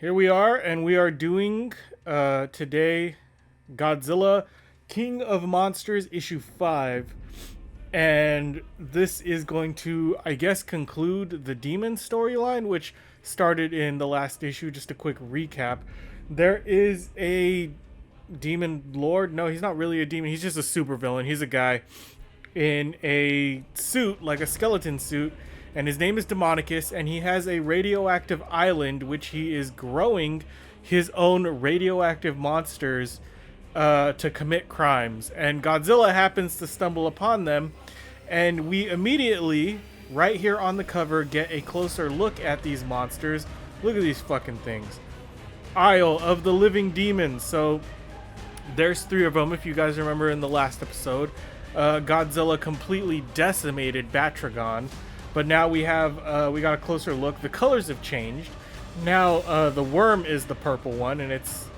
Here we are, and we are doing today Godzilla King of Monsters issue 5. And this is going to, I guess, conclude the demon storyline, which started in the last issue. Just a quick recap. There is a demon lord. No, he's not really a demon. He's just a supervillain. He's a guy in a suit, like a skeleton suit, and his name is Demonicus, and he has a radioactive island which he is growing his own radioactive monsters to commit crimes. And Godzilla happens to stumble upon them, and we immediately, right here on the cover, get a closer look at these monsters. Look at these fucking things. Isle of the Living Demons. So there's 3 of them, if you guys remember in the last episode. Godzilla completely decimated Batragon, but now we have we got a closer look. The colors have changed. Now the worm is the purple one, and it's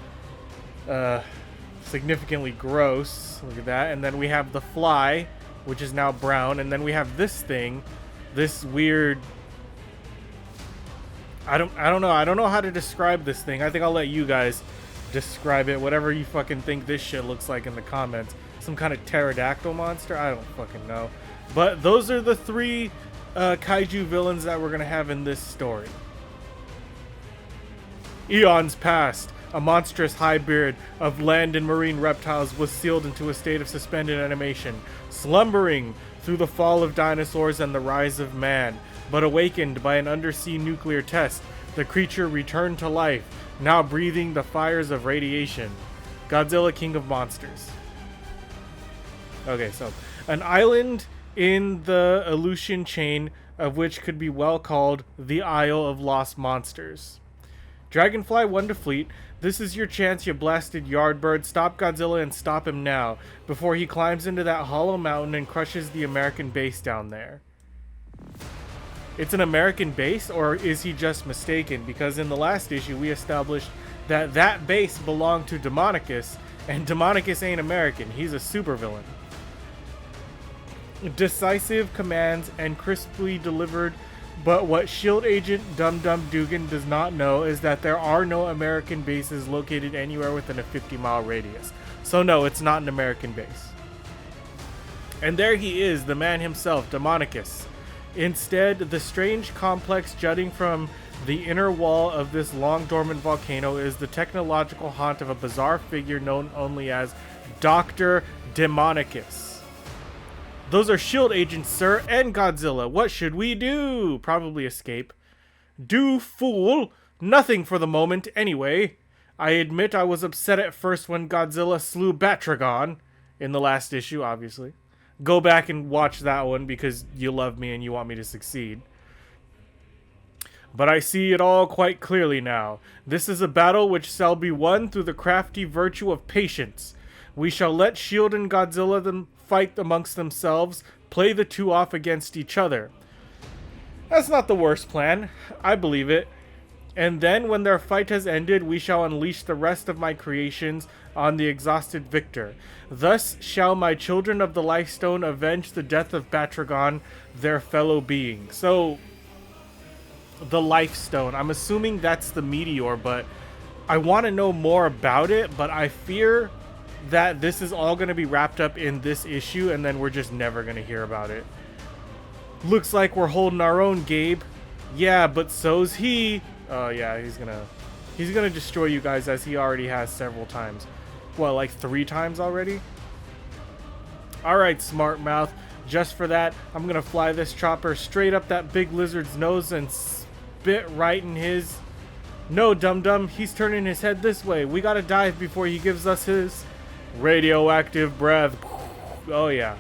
significantly gross. Look at that. And then we have the fly, which is now brown, and then we have this thing, this weird. I don't know how to describe this thing. I think I'll let you guys describe it. Whatever you fucking think this shit looks like in the comments. Some kind of pterodactyl monster? I don't fucking know. But those are the 3 kaiju villains that we're going to have in this story. Eons past, a monstrous hybrid of land and marine reptiles was sealed into a state of suspended animation, slumbering through the fall of dinosaurs and the rise of man. But awakened by an undersea nuclear test, the creature returned to life, now breathing the fires of radiation. Godzilla, King of Monsters. Okay, so an island in the Aleutian chain, of which could be well called the Isle of Lost Monsters. Dragonfly 1 to Fleet, this is your chance, you blasted yardbird. Stop Godzilla and stop him now, before he climbs into that hollow mountain and crushes the American base down there. It's an American base, or is he just mistaken? Because in the last issue we established that that base belonged to Demonicus, and Demonicus ain't American, he's a supervillain. Decisive commands and crisply delivered, but what Shield Agent Dum Dum Dugan does not know is that there are no American bases located anywhere within a 50-mile radius. So no, it's not an American base. And there he is, the man himself, Demonicus. Instead, the strange complex jutting from the inner wall of this long dormant volcano is the technological haunt of a bizarre figure known only as Dr. Demonicus. Those are Shield agents, sir, and Godzilla. What should we do? Probably escape. Do, fool. Nothing for the moment, anyway. I admit I was upset at first when Godzilla slew Batragon. In the last issue, obviously. Go back and watch that one because you love me and you want me to succeed. But I see it all quite clearly now. This is a battle which shall be won through the crafty virtue of patience. We shall let Shield and Godzilla them fight amongst themselves, play the 2 off against each other. That's not the worst plan. I believe it. And then, when their fight has ended, we shall unleash the rest of my creations on the exhausted victor. Thus shall my children of the Lifestone avenge the death of Batragon, their fellow being. So, the Lifestone. I'm assuming that's the meteor, but I want to know more about it, but I fear that this is all going to be wrapped up in this issue, and then we're just never going to hear about it. Looks like we're holding our own, Gabe. Yeah, but so's he. Oh yeah, he's gonna destroy you guys, as he already has several times. What, like 3 times already? Alright, smart mouth. Just for that, I'm gonna fly this chopper straight up that big lizard's nose and spit right in his... No, dum-dum, he's turning his head this way. We gotta dive before he gives us his radioactive breath. Oh yeah.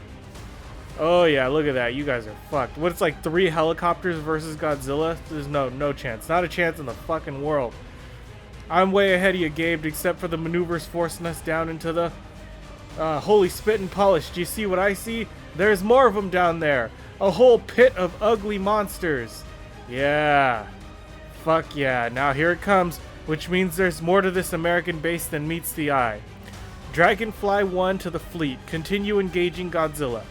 Oh yeah, look at that. You guys are fucked. What, it's like 3 helicopters versus Godzilla? There's no chance. Not a chance in the fucking world. I'm way ahead of you, Gabe, except for the maneuvers forcing us down into the... holy spit and polish. Do you see what I see? There's more of them down there. A whole pit of ugly monsters. Yeah. Fuck yeah. Now here it comes, which means there's more to this American base than meets the eye. Dragonfly 1 to the fleet. Continue engaging Godzilla.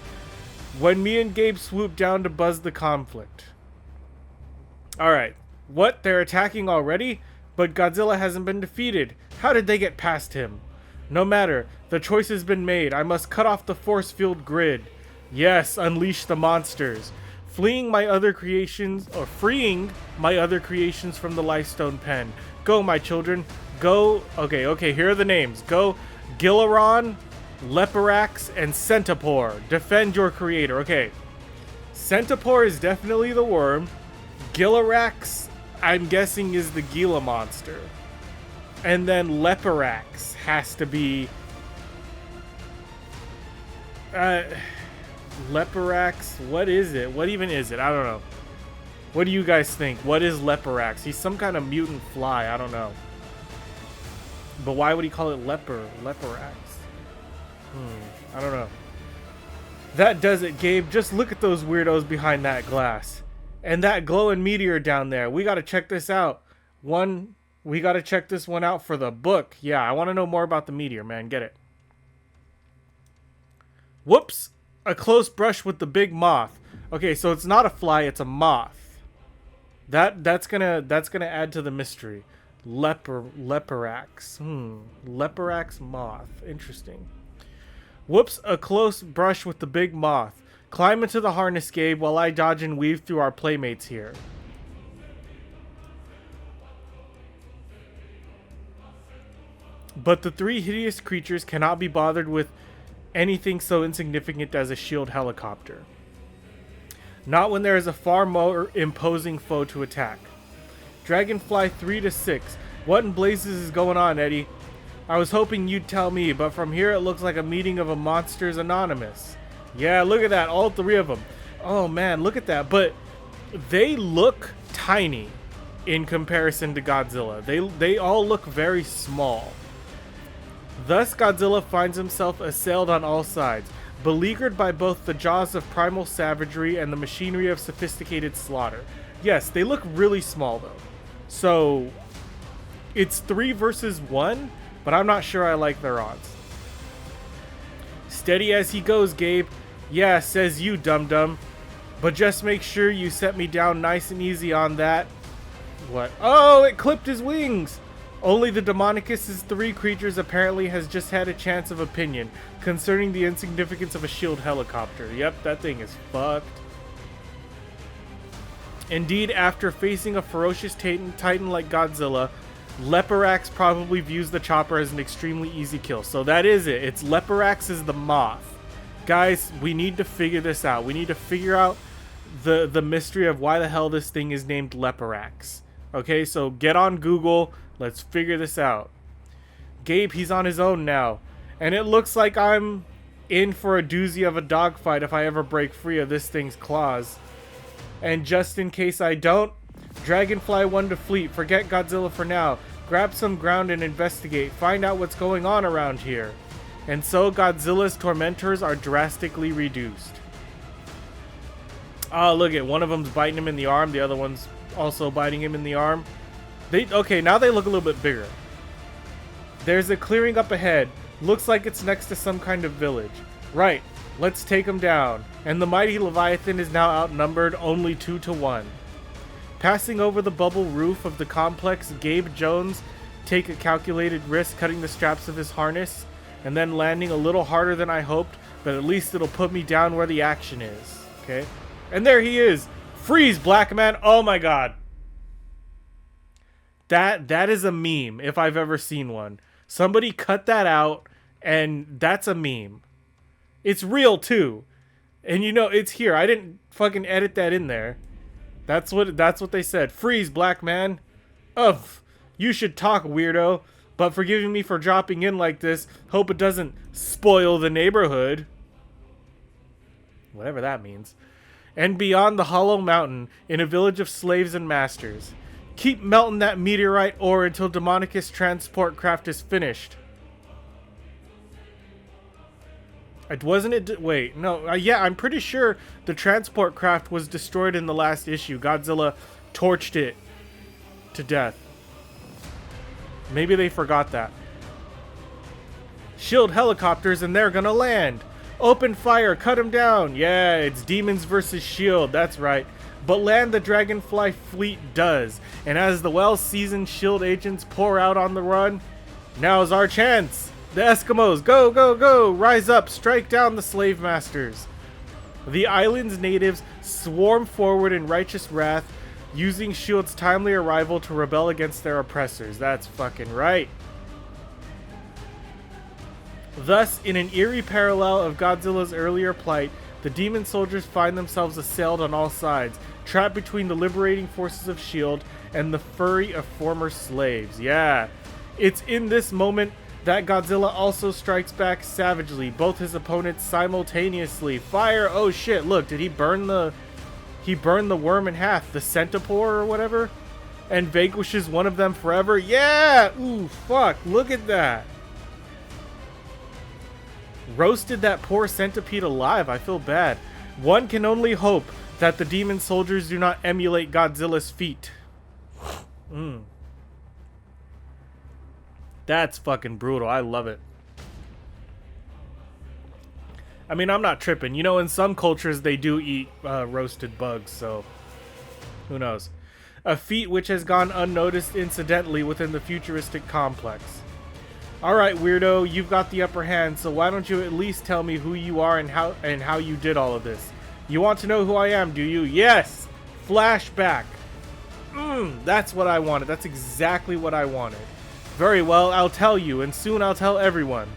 When me and Gabe swoop down to buzz the conflict. Alright. What? They're attacking already? But Godzilla hasn't been defeated. How did they get past him? No matter. The choice has been made. I must cut off the force field grid. Yes, unleash the monsters. Freeing my other creations from the Lifestone Pen. Go, my children. Go. Okay, here are the names. Go, Gilaron, Leporax, and Centipore. Defend your creator. Okay. Centipore is definitely the worm. Gilarax, I'm guessing, is the Gila monster. And then Leporax has to be... Leporax, what is it? What even is it? I don't know. What do you guys think? What is Leporax? He's some kind of mutant fly. I don't know. But why would he call it Leporax? I don't know. That does it, Gabe. Just look at those weirdos behind that glass. And that glowing meteor down there. We gotta check this out. We gotta check this one out for the book. Yeah, I want to know more about the meteor, man. Get it. Whoops. A close brush with the big moth. Okay, so it's not a fly, it's a moth. That's gonna add to the mystery. Leporax. Leporax moth. Interesting. Whoops, a close brush with the big moth. Climb into the harness, Gabe, while I dodge and weave through our playmates here. But the three hideous creatures cannot be bothered with anything so insignificant as a shield helicopter. Not when there is a far more imposing foe to attack. Dragonfly 3 to 6. What in blazes is going on, Eddie? I was hoping you'd tell me, but from here it looks like a meeting of a Monsters Anonymous. Yeah, look at that, all three of them. Oh man, look at that. But they look tiny in comparison to Godzilla. They all look very small. Thus, Godzilla finds himself assailed on all sides, beleaguered by both the jaws of primal savagery and the machinery of sophisticated slaughter. Yes, they look really small though. So, it's 3 versus 1, but I'm not sure I like their odds. Steady as he goes, Gabe. Yeah, says you, dum-dum. But just make sure you set me down nice and easy on that. What? Oh, it clipped his wings! Only the Demonicus' 3 creatures apparently has just had a chance of opinion concerning the insignificance of a shield helicopter. Yep, that thing is fucked. Indeed, after facing a ferocious titan like Godzilla, Leporax probably views the chopper as an extremely easy kill. So that is it. It's Leporax is the moth. Guys, we need to figure this out. We need to figure out the mystery of why the hell this thing is named Leporax. Okay, so get on Google. Let's figure this out. Gabe, he's on his own now. And it looks like I'm in for a doozy of a dogfight if I ever break free of this thing's claws. And just in case I don't, Dragonfly 1 to fleet. Forget Godzilla for now. Grab some ground and investigate. Find out what's going on around here. And so Godzilla's tormentors are drastically reduced. Oh, look at one of them's biting him in the arm. The other one's also biting him in the arm. Okay, now they look a little bit bigger. There's a clearing up ahead. Looks like it's next to some kind of village. Right, let's take them down. And the mighty Leviathan is now outnumbered only 2 to 1. Passing over the bubble roof of the complex, Gabe Jones take a calculated risk cutting the straps of his harness and then landing a little harder than I hoped, but at least it'll put me down where the action is. Okay? And there he is. Freeze, Black Man. Oh my god. That is a meme if I've ever seen one. Somebody cut that out and that's a meme. It's real too. And you know, it's here. I didn't fucking edit that in there. That's what they said. Freeze, Black Man. Ugh. You should talk, weirdo. But forgive me for dropping in like this. Hope it doesn't spoil the neighborhood. Whatever that means. And beyond the hollow mountain, in a village of slaves and masters. Keep melting that meteorite ore until Demonicus transport craft is finished. Wasn't it? Wait, no. Yeah, I'm pretty sure the transport craft was destroyed in the last issue. Godzilla torched it to death. Maybe they forgot that. Shield helicopters and they're gonna land. Open fire, cut them down. Yeah, it's demons versus shield. That's right. But land the Dragonfly fleet does, and as the well-seasoned shield agents pour out on the run, now's our chance. The Eskimos, go, go, go! Rise up, strike down the slave masters. The island's natives swarm forward in righteous wrath, using S.H.I.E.L.D's timely arrival to rebel against their oppressors. That's fucking right. Thus, in an eerie parallel of Godzilla's earlier plight, the demon soldiers find themselves assailed on all sides, trapped between the liberating forces of S.H.I.E.L.D. and the fury of former slaves. Yeah. It's in this moment that Godzilla also strikes back savagely, both his opponents simultaneously. Fire! Oh shit, look, did he burn the... He burned the worm in half, the centaur or whatever? And vanquishes one of them forever? Yeah! Ooh, fuck, look at that. Roasted that poor centipede alive, I feel bad. One can only hope that the demon soldiers do not emulate Godzilla's feat. That's fucking brutal. I love it. I mean, I'm not tripping. You know, in some cultures, they do eat roasted bugs, so who knows. A feat which has gone unnoticed incidentally within the futuristic complex. Alright, weirdo, you've got the upper hand, so why don't you at least tell me who you are and how you did all of this? You want to know who I am, do you? Yes! Flashback. That's what I wanted. That's exactly what I wanted. Very well, I'll tell you, and soon I'll tell everyone.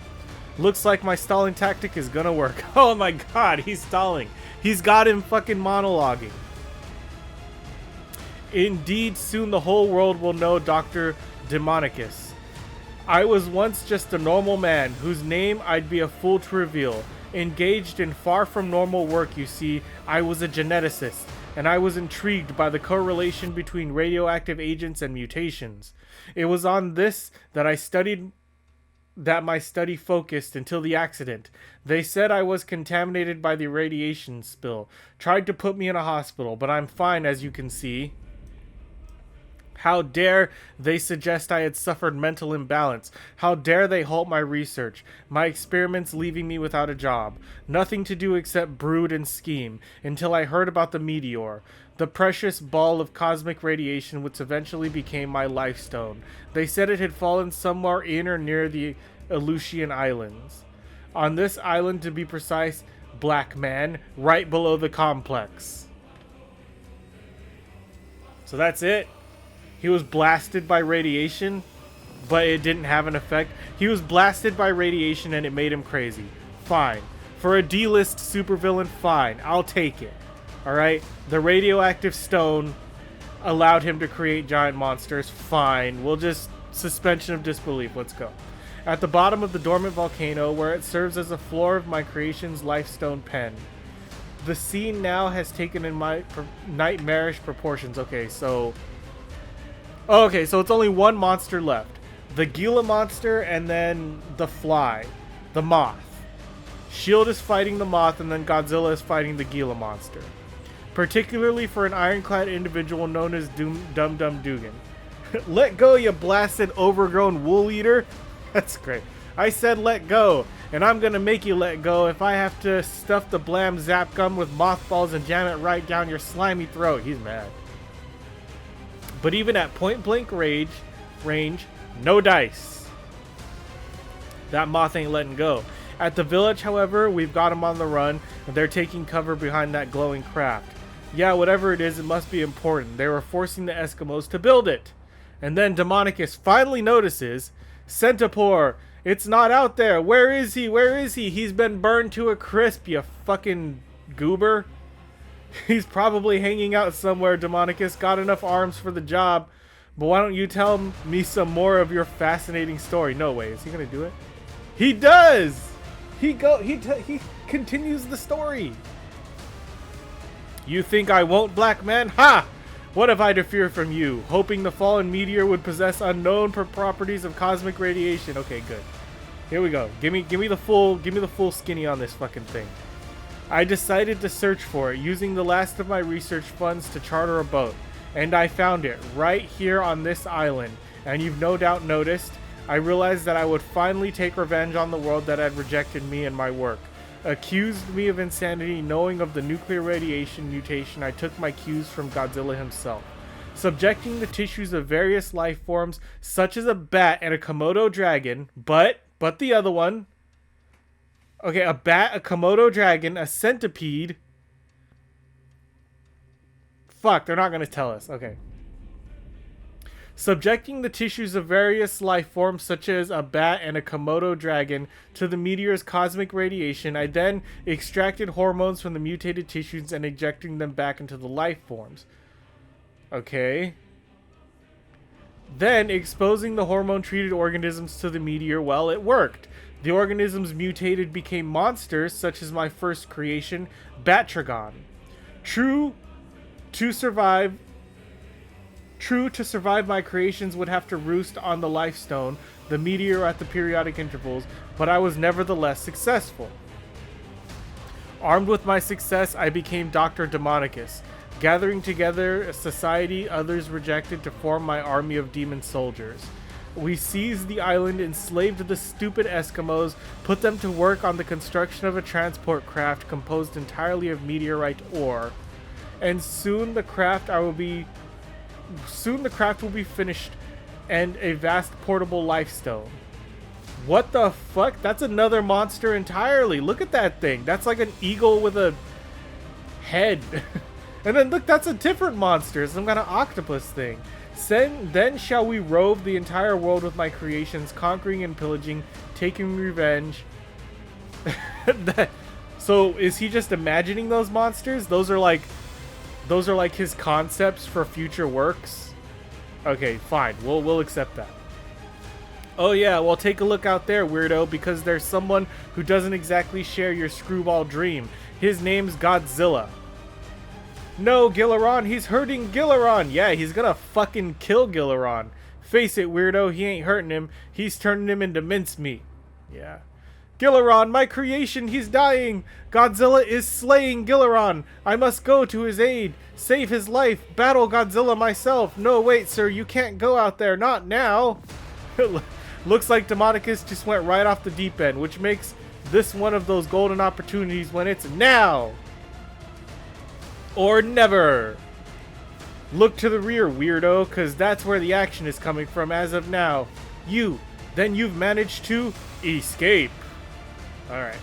Looks like my stalling tactic is gonna work. Oh my god, he's stalling. He's got him fucking monologuing. Indeed, soon the whole world will know Dr. Demonicus. I was once just a normal man, whose name I'd be a fool to reveal. Engaged in far from normal work, you see, I was a geneticist, and I was intrigued by the correlation between radioactive agents and mutations. It was on this that my study focused until the accident. They said I was contaminated by the radiation spill. Tried to put me in a hospital, but I'm fine, as you can see. How dare they suggest I had suffered mental imbalance? How dare they halt my research? My experiments leaving me without a job. Nothing to do except brood and scheme, until I heard about the meteor. The precious ball of cosmic radiation which eventually became my life stone. They said it had fallen somewhere in or near the Aleutian Islands. On this island, to be precise, Black Man, right below the complex. So that's it. He was blasted by radiation, but it didn't have an effect. He was blasted by radiation and it made him crazy. Fine. For a D-list supervillain, fine. I'll take it. Alright? The radioactive stone allowed him to create giant monsters. Fine. We'll just... suspension of disbelief. Let's go. At the bottom of the dormant volcano, where it serves as a floor of my creation's lifestone pen. The scene now has taken in my nightmarish proportions. Okay, so... Okay, so it's only one monster left. The Gila monster and then the fly. The moth. S.H.I.E.L.D. is fighting the moth and then Godzilla is fighting the Gila monster. Particularly for an ironclad individual known as Dum Dum Dugan. Let go, you blasted overgrown wool eater. That's great. I said let go, and I'm gonna make you let go if I have to stuff the blam zap gum with mothballs and jam it right down your slimy throat. He's mad. But even at point blank range, no dice. That moth ain't letting go. At the village, however, we've got them on the run, and they're taking cover behind that glowing craft. Yeah, whatever it is, it must be important. They were forcing the Eskimos to build it. And then Demonicus finally notices, Centaur, it's not out there. Where is he? Where is he? He's been burned to a crisp, you fucking goober. He's probably hanging out somewhere, Demonicus. Got enough arms for the job. But why don't you tell me some more of your fascinating story? No way. Is he going to do it? He does! He continues the story. You think I won't, Black Man? Ha! What have I to fear from you? Hoping the fallen meteor would possess unknown properties of cosmic radiation. Okay, good. Here we go. Give me the full skinny on this fucking thing. I decided to search for it, using the last of my research funds to charter a boat. And I found it, right here on this island. And you've no doubt noticed, I realized that I would finally take revenge on the world that had rejected me and my work. accused me of insanity. Knowing of the nuclear radiation mutation, I took my cues from Godzilla himself. Subjecting the tissues of various life forms, such as a bat and a Komodo dragon, but the other one. Okay, a bat, a Komodo dragon, a centipede. Fuck, they're not going to tell us. Okay. Subjecting the tissues of various life forms, such as a bat and a Komodo dragon, to the meteor's cosmic radiation, I then extracted hormones from the mutated tissues and injecting them back into the life forms. Okay. Then, exposing the hormone-treated organisms to the meteor, well, it worked. The organisms mutated became monsters, such as my first creation, Batragon. True to survive, my creations would have to roost on the life stone, the meteor at the periodic intervals, but I was nevertheless successful. Armed with my success, I became Dr. Demonicus, gathering together a society others rejected to form my army of demon soldiers. We seized the island, enslaved the stupid Eskimos, put them to work on the construction of a transport craft composed entirely of meteorite ore, and soon the craft will be finished and a vast portable life stone. What the fuck? That's another monster entirely. Look at that thing. That's like an eagle with a head. And then look, that's a different monster. Some kind of octopus thing. Then shall we rove the entire world with my creations, conquering and pillaging, taking revenge. So is he just imagining those monsters? Those are like his concepts for future works. Okay, fine. We'll accept that. Oh yeah, well take a look out there, weirdo, because there's someone who doesn't exactly share your screwball dream. His name's Godzilla. No, Gilaron, he's hurting Gilaron. Yeah, he's gonna fucking kill Gilaron. Face it, weirdo, he ain't hurting him. He's turning him into mincemeat. Yeah. Gilaron, my creation, he's dying. Godzilla is slaying Gilaron. I must go to his aid. Save his life. Battle Godzilla myself. No, wait, sir, you can't go out there. Not now. Looks like Demonicus just went right off the deep end, which makes this one of those golden opportunities when it's now. Or never. Look to the rear, weirdo, because that's where the action is coming from as of now. Then you've managed to escape. Alright.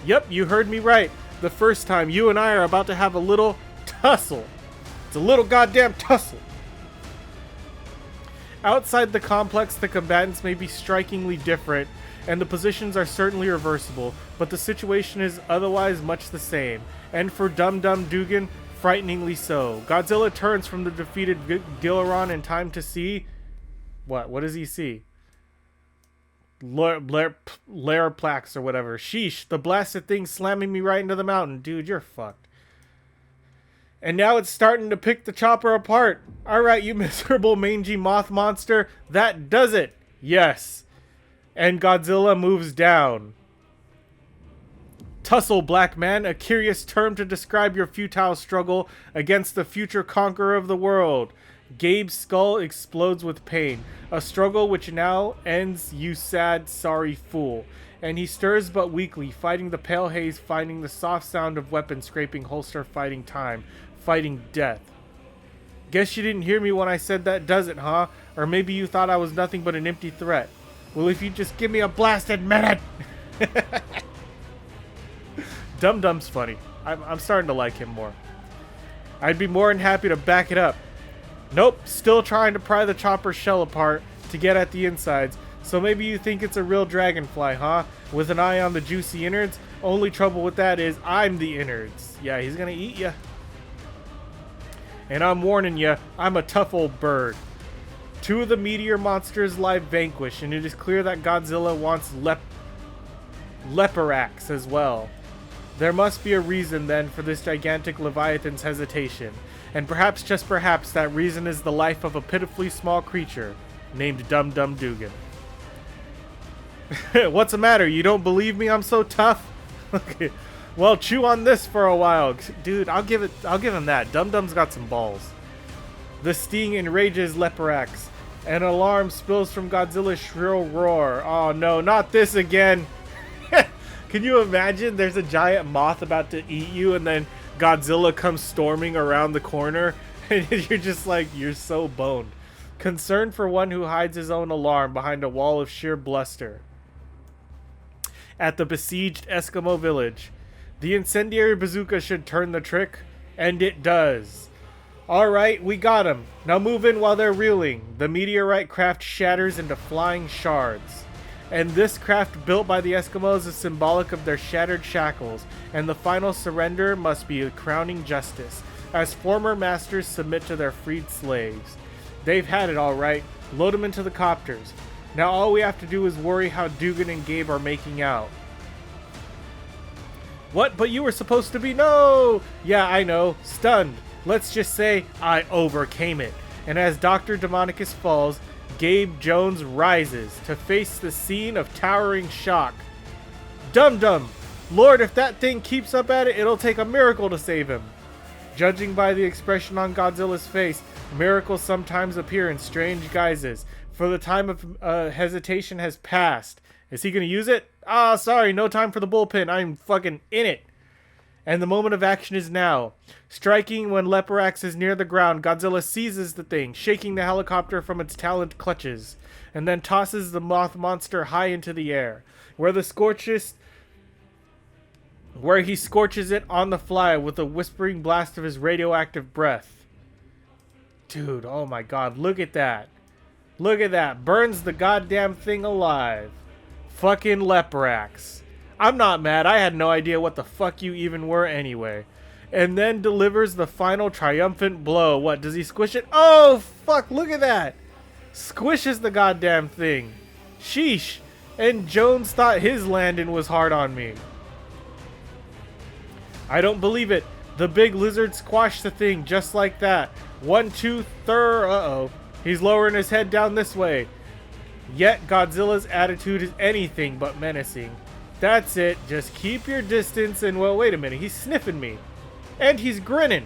Yep, you heard me right. The first time, you and I are about to have a little tussle. It's a little goddamn tussle. Outside the complex, the combatants may be strikingly different, and the positions are certainly reversible, but the situation is otherwise much the same. And for Dum Dum Dugan, frighteningly so. Godzilla turns from the defeated Gilaron in time to see... What? What does he see? Lair plaques or whatever. Sheesh, the blasted thing slamming me right into the mountain. Dude, you're fucked. And now it's starting to pick the chopper apart. Alright, you miserable mangy moth monster. That does it. Yes. And Godzilla moves down. Tussle, black man, a curious term to describe your futile struggle against the future conqueror of the world. Gabe's skull explodes with pain. A struggle which now ends, you sad, sorry fool. And he stirs but weakly, fighting the pale haze, finding the soft sound of weapons scraping holster, fighting time, fighting death. Guess you didn't hear me when I said that, does it, huh? Or maybe you thought I was nothing but an empty threat. Well, if you just give me a blasted minute! Dum Dum's funny. I'm starting to like him more. I'd be more than happy to back it up. Nope, still trying to pry the chopper's shell apart to get at the insides. So maybe you think it's a real dragonfly, huh? With an eye on the juicy innards? Only trouble with that is I'm the innards. Yeah, he's gonna eat ya. And I'm warning ya, I'm a tough old bird. Two of the meteor monsters lie vanquished, and it is clear that Godzilla wants Leporax as well. There must be a reason, then, for this gigantic Leviathan's hesitation. And perhaps, just perhaps, that reason is the life of a pitifully small creature named Dum Dum Dugan. What's the matter? You don't believe me I'm so tough? Okay. Well, chew on this for a while. Dude, I'll give him that. Dum Dum's got some balls. The sting enrages Leporax. An alarm spills from Godzilla's shrill roar. Oh no, not this again. Can you imagine there's a giant moth about to eat you and then Godzilla comes storming around the corner and you're just like, you're so boned. Concern for one who hides his own alarm behind a wall of sheer bluster. At the besieged Eskimo village, the incendiary bazooka should turn the trick, and it does. Alright, we got him. Now move in while they're reeling. The meteorite craft shatters into flying shards. And this craft built by the Eskimos is symbolic of their shattered shackles, and the final surrender must be a crowning justice, as former masters submit to their freed slaves. They've had it alright. Load them into the copters. Now all we have to do is worry how Dugan and Gabe are making out. What? But you were supposed to be... No! Yeah, I know. Stunned. Let's just say I overcame it. And as Dr. Demonicus falls, Gabe Jones rises to face the scene of towering shock. Dum-dum! Lord, if that thing keeps up at it, it'll take a miracle to save him. Judging by the expression on Godzilla's face, miracles sometimes appear in strange guises. For the time of hesitation has passed. Is he going to use it? Ah, sorry, no time for the bullpen. I'm fucking in it. And the moment of action is now. Striking when Leporax is near the ground, Godzilla seizes the thing, shaking the helicopter from its taloned clutches, and then tosses the moth monster high into the air, where he scorches it on the fly with a whispering blast of his radioactive breath. Dude, oh my god, look at that. Look at that. Burns the goddamn thing alive. Fucking Leporax. I'm not mad. I had no idea what the fuck you even were anyway. And then delivers the final triumphant blow. What, does he squish it? Oh, fuck, look at that. Squishes the goddamn thing. Sheesh. And Jones thought his landing was hard on me. I don't believe it. The big lizard squashed the thing just like that. 1, 2, third. Uh-oh. He's lowering his head down this way. Yet Godzilla's attitude is anything but menacing. That's it. Just keep your distance and, well, wait a minute. He's sniffing me. And he's grinning.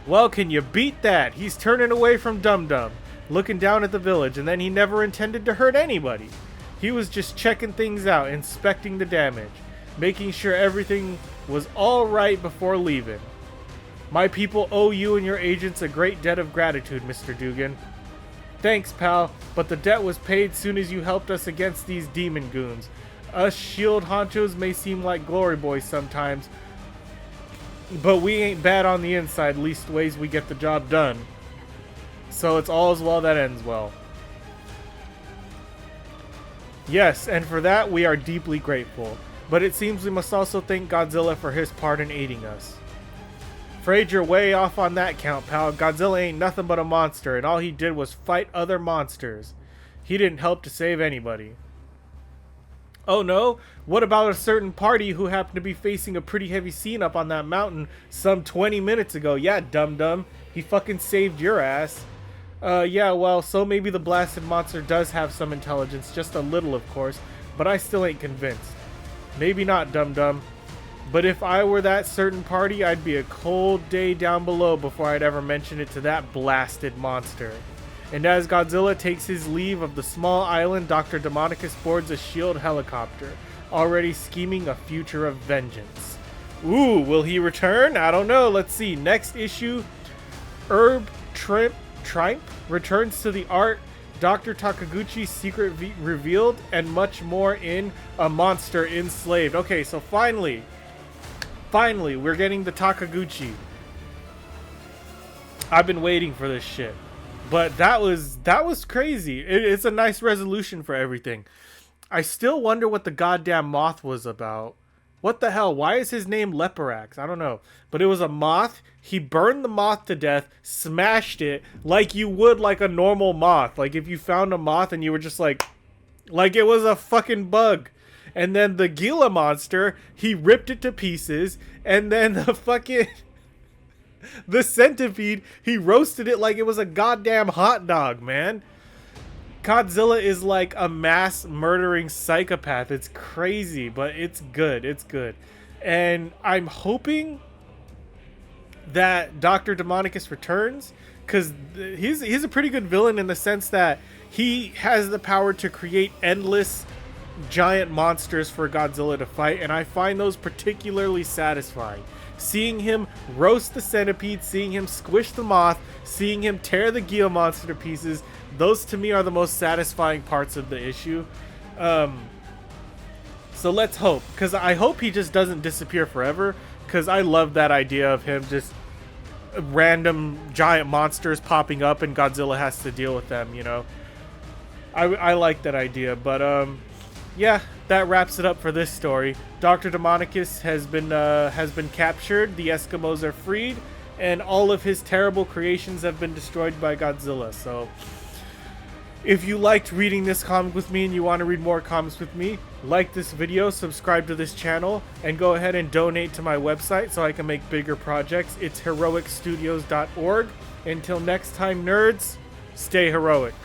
Well, can you beat that? He's turning away from Dum Dum, looking down at the village, and then he never intended to hurt anybody. He was just checking things out, inspecting the damage, making sure everything was all right before leaving. My people owe you and your agents a great debt of gratitude, Mr. Dugan. Thanks, pal, but the debt was paid soon as you helped us against these demon goons. Us shield honchos may seem like glory boys sometimes, but we ain't bad on the inside, leastways we get the job done. So it's all's well that ends well. Yes, and for that we are deeply grateful, but it seems we must also thank Godzilla for his part in aiding us. Afraid you're way off on that count, pal. Godzilla ain't nothing but a monster, and all he did was fight other monsters. He didn't help to save anybody. Oh no? What about a certain party who happened to be facing a pretty heavy scene up on that mountain some 20 minutes ago? Yeah, dum-dum. He fucking saved your ass. Yeah, well, so maybe the blasted monster does have some intelligence, just a little of course, but I still ain't convinced. Maybe not, dum-dum. But if I were that certain party, I'd be a cold day down below before I'd ever mention it to that blasted monster. And as Godzilla takes his leave of the small island, Dr. Demonicus boards a shield helicopter, already scheming a future of vengeance. Ooh, will he return? I don't know. Let's see. Next issue, Herb Tripe returns to the art, Dr. Takaguchi's secret revealed, and much more in A Monster Enslaved. Okay, so finally, we're getting the Takaguchi. I've been waiting for this shit. But that was crazy. It's a nice resolution for everything. I still wonder what the goddamn moth was about. What the hell? Why is his name Leporax? I don't know. But it was a moth. He burned the moth to death, smashed it like you would like a normal moth. Like if you found a moth and you were just like it was a fucking bug. And then the Gila monster, he ripped it to pieces. And then the fucking... the centipede, he roasted it like it was a goddamn hot dog, man. Godzilla is like a mass murdering psychopath. It's crazy, but it's good. It's good. And I'm hoping that Dr. Demonicus returns, because he's a pretty good villain in the sense that he has the power to create endless giant monsters for Godzilla to fight, and I find those particularly satisfying. Seeing him roast the centipede, seeing him squish the moth, seeing him tear the Gila monster to pieces, those to me are the most satisfying parts of the issue. So let's hope, because I hope he just doesn't disappear forever, because I love that idea of him just random giant monsters popping up and Godzilla has to deal with them, you know. I like that idea, but yeah, that wraps it up for this story. Dr. Demonicus has been captured, the Eskimos are freed, and all of his terrible creations have been destroyed by Godzilla. So if you liked reading this comic with me and you want to read more comics with me, like this video, subscribe to this channel, and go ahead and donate to my website so I can make bigger projects. It's heroicstudios.org. Until next time, nerds, stay heroic.